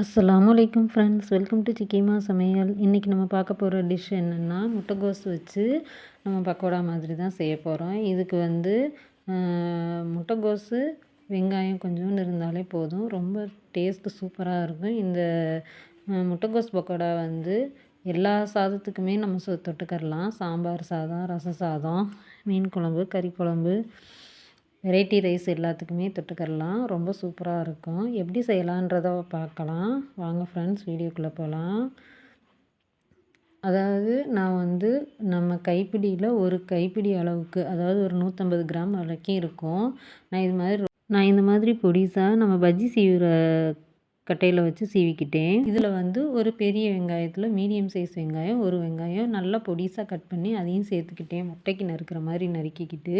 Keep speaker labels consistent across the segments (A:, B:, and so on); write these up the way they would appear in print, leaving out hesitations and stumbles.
A: அஸ்ஸலாமு அலைக்கும் friends, welcome to சிக்கிமா சமையல். இன்றைக்கி நம்ம பார்க்க போகிற டிஷ் என்னென்னா, முட்டைகோஸ் வச்சு நம்ம பக்கோடா மாதிரி தான் செய்ய போகிறோம். இதுக்கு வந்து முட்டைகோஸு, வெங்காயம் கொஞ்சோண்டு இருந்தாலே போதும். ரொம்ப டேஸ்ட்டு சூப்பராக இருக்கும். இந்த முட்டைகோஸ் பக்கோடா வந்து எல்லா சாதத்துக்குமே நம்ம தொட்டுக்கரலாம். சாம்பார் சாதம், ரசம் சாதம், மீன் குழம்பு, கறி குழம்பு, வெரைட்டி ரைஸ் எல்லாத்துக்குமே தொட்டுக்கரலாம். ரொம்ப சூப்பராக இருக்கும். எப்படி செய்யலான்றத பார்க்கலாம். வாங்க ஃப்ரெண்ட்ஸ், வீடியோக்குள்ளே போகலாம். அதாவது நான் வந்து நம்ம கைப்பிடியில் ஒரு கைப்பிடி அளவுக்கு, அதாவது ஒரு 150 கிராம் வரைக்கும் இருக்கும். நான் இந்த மாதிரி பொடிசாக நம்ம பஜ்ஜி சீவுற கட்டையில் வச்சு சீவிக்கிட்டேன். இதில் வந்து ஒரு பெரிய வெங்காயத்தில் மீடியம் சைஸ் வெங்காயம், ஒரு வெங்காயம் நல்லா பொடிசாக கட் பண்ணி அதையும் சேர்த்துக்கிட்டேன். முட்டைக்கு நறுக்கிற மாதிரி நறுக்கிக்கிட்டு,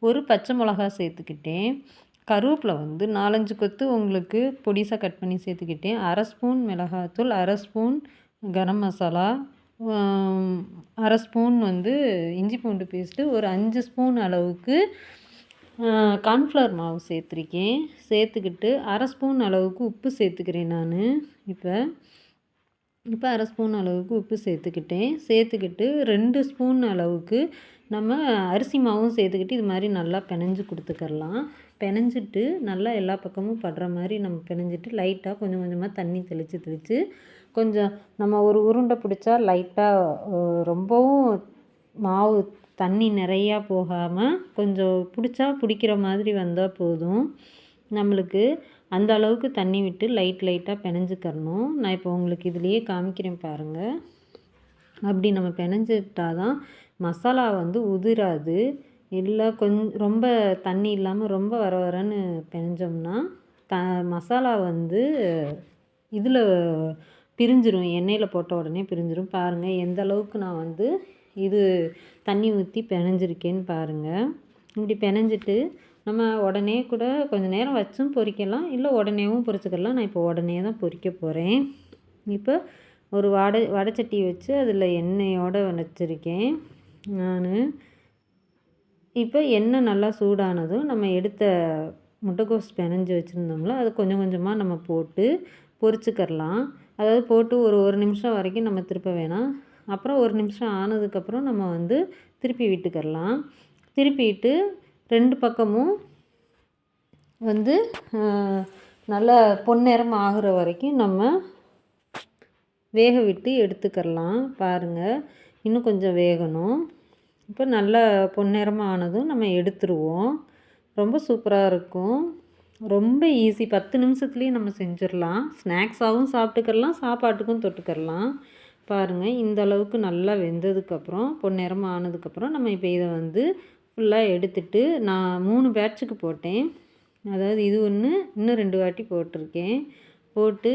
A: ஒரு பச்சை மிளகா சேர்த்துக்கிட்டேன். கருவேப்பிலை வந்து 4-5 கொத்து உங்களுக்கு பொடிசாக கட் பண்ணி சேர்த்துக்கிட்டேன். 1/2 ஸ்பூன் மிளகாத்தூள், 1/2 ஸ்பூன் கரம் மசாலா, 1/2 ஸ்பூன் வந்து இஞ்சி பூண்டு பேஸ்ட்டு, ஒரு 5 ஸ்பூன் அளவுக்கு கார்ன்ஃப்ளவர் மாவு சேர்த்துருக்கேன். சேர்த்துக்கிட்டு 1/2 ஸ்பூன் அளவுக்கு உப்பு சேர்த்துக்கிறேன் நான். இப்போ 1/2 ஸ்பூன் அளவுக்கு உப்பு சேர்த்துக்கிட்டு 2 ஸ்பூன் அளவுக்கு நம்ம அரிசி மாவும் சேர்த்துக்கிட்டு இது மாதிரி நல்லா பிணைஞ்சு கொடுத்துக்கரலாம். பிணைஞ்சிட்டு நல்லா எல்லா பக்கமும் படுற மாதிரி நம்ம பிணைஞ்சிட்டு லைட்டாக கொஞ்சம் கொஞ்சமாக தண்ணி தெளித்து கொஞ்சம் நம்ம ஒரு உருண்டை பிடிச்சா லைட்டாக ரொம்பவும் மாவு தண்ணி நிறையா போகாமல் கொஞ்சம் பிடிக்கிற மாதிரி வந்தால் போதும். நம்மளுக்கு அந்த அளவுக்கு தண்ணி விட்டு லைட்டாக பிணைஞ்சிக்கரணும். நான் இப்போ உங்களுக்கு இதுலேயே காமிக்கிறேன் பாருங்கள். அப்படி நம்ம பிணைஞ்சிட்டால் தான் மசாலா வந்து உதிராது. இல்லை ரொம்ப தண்ணி இல்லாமல் ரொம்ப வரன்னு பிணைஞ்சோம்னா மசாலா வந்து இதில் பிரிஞ்சிரும். எண்ணெயில் போட்ட உடனே பிரிஞ்சிரும். பாருங்கள் எந்த அளவுக்கு நான் வந்து இது தண்ணி ஊற்றி பிணைஞ்சிருக்கேன்னு பாருங்கள். இப்படி பிணைஞ்சிட்டு நம்ம உடனே கூட கொஞ்சம் நேரம் வச்சும் பொரிக்கலாம், இல்லை உடனேவும் பொரிச்சுக்கலாம். நான் இப்போ உடனே தான் பொரிக்க போகிறேன். இப்போ ஒரு வடைச்சட்டி வச்சு அதில் எண்ணெயோடு வச்சுருக்கேன் நான். இப்போ எண்ணெய் நல்லா சூடானதும் நம்ம எடுத்த முட்டைகோஸ் பிணைஞ்சி வச்சுருந்தோம்ல, அது கொஞ்சம் கொஞ்சமாக நம்ம போட்டு பொரிச்சுக்கரலாம். அதாவது போட்டு ஒரு நிமிஷம் வரைக்கும் நம்ம திருப்ப வேணாம். அப்புறம் 1 நிமிஷம் ஆனதுக்கப்புறம் நம்ம வந்து திருப்பி விட்டுக்கரலாம். திருப்பிட்டு 2 பக்கமும் வந்து நல்லா பொன்னிறம் ஆகிற வரைக்கும் நம்ம வேக விட்டு எடுத்துக்கரலாம். பாருங்கள், இன்னும் கொஞ்சம் வேகணும். இப்போ நல்லா பொன்னிறமாக ஆனதும் நம்ம எடுத்துருவோம். ரொம்ப சூப்பராக இருக்கும். ரொம்ப ஈஸி, 10 நிமிஷத்துலேயே நம்ம செஞ்சிடலாம். ஸ்நாக்ஸாகவும் சாப்பிட்டுக்கரலாம், சாப்பாட்டுக்கும் தொட்டுக்கரலாம். பாருங்கள், இந்த அளவுக்கு நல்லா வெந்ததுக்கப்புறம் பொன்னிறமாக ஆனதுக்கப்புறம் நம்ம இப்போ இதை வந்து ஃபுல்லாக எடுத்துட்டு, நான் 3 பேட்சுக்கு போட்டேன். அதாவது இது ஒன்று, இன்னும் 2 வாட்டி போட்டிருக்கேன். போட்டு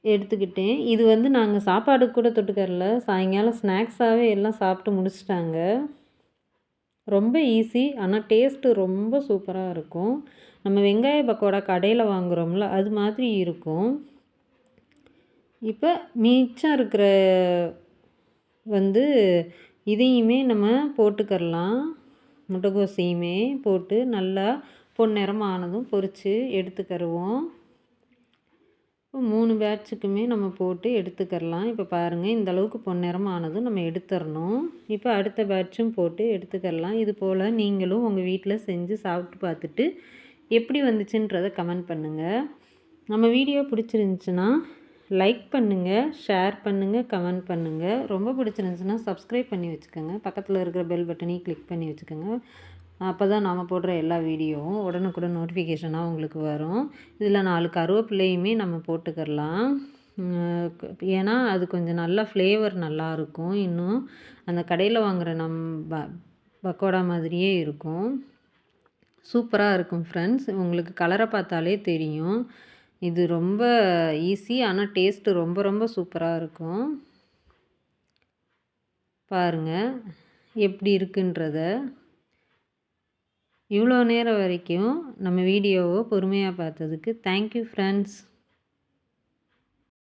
A: எடுத்துக்கிட்டேன். இது வந்து நாங்கள் சாப்பாடுக்கு கூட தொட்டுக்கரல, சாயங்காலம் ஸ்நாக்ஸாகவே எல்லாம் சாப்பிட்டு முடிச்சிட்டாங்க. ரொம்ப ஈஸி, ஆனால் டேஸ்ட்டு ரொம்ப சூப்பராக இருக்கும். நம்ம வெங்காய பக்கோடா கடையில் வாங்குகிறோம்ல, அது மாதிரி இருக்கும். இப்போ மிச்சம் இருக்கிற வந்து இதையுமே நம்ம போட்டுக்கரலாம். முட்டைகோஸையுமே போட்டு நல்லா பொன்னிறமாக ஆனதும் பொரித்து எடுத்துக்கருவோம். இப்போ 3 பேட்சுக்குமே நம்ம போட்டு எடுத்துக்கரலாம். இப்போ பாருங்கள், இந்த அளவுக்கு பொன்னிறமாக ஆனதும் நம்ம எடுத்துடணும். இப்போ அடுத்த பேட்சும் போட்டு எடுத்துக்கரலாம். இது போல் நீங்களும் உங்கள் வீட்டில் செஞ்சு சாப்பிட்டு பார்த்துட்டு எப்படி வந்துச்சுன்றதை கமெண்ட் பண்ணுங்கள். நம்ம வீடியோ பிடிச்சிருந்துச்சுன்னா லைக் பண்ணுங்கள், ஷேர் பண்ணுங்கள், கமெண்ட் பண்ணுங்கள். ரொம்ப பிடிச்சிருந்துச்சுன்னா சப்ஸ்கிரைப் பண்ணி வச்சுக்கோங்க. பக்கத்தில் இருக்கிற பெல் பட்டனையும் கிளிக் பண்ணி வச்சுக்கோங்க. அப்போ தான் நாம் போடுற எல்லா வீடியோவும் உடனுக்குடன் நோட்டிஃபிகேஷனாக உங்களுக்கு வரும். இதில் 4 கருவேப்பிலையுமே நம்ம போட்டுக்கரலாம். ஏன்னா அது கொஞ்சம் நல்லா ஃப்ளேவர் நல்லாயிருக்கும். இன்னும் அந்த கடையில் வாங்குகிற பக்கோடா மாதிரியே இருக்கும். சூப்பராக இருக்கும் ஃப்ரெண்ட்ஸ். உங்களுக்கு கலரை பார்த்தாலே தெரியும். இது ரொம்ப ஈஸி, ஆனால் டேஸ்ட்டு ரொம்ப ரொம்ப சூப்பராக இருக்கும். பாருங்கள் எப்படி இருக்குன்றத. இவ்வளோ நேரம் வரைக்கும் நம்ம வீடியோவை பொறுமையாக பார்த்ததுக்கு தேங்க்யூ ஃப்ரெண்ட்ஸ்.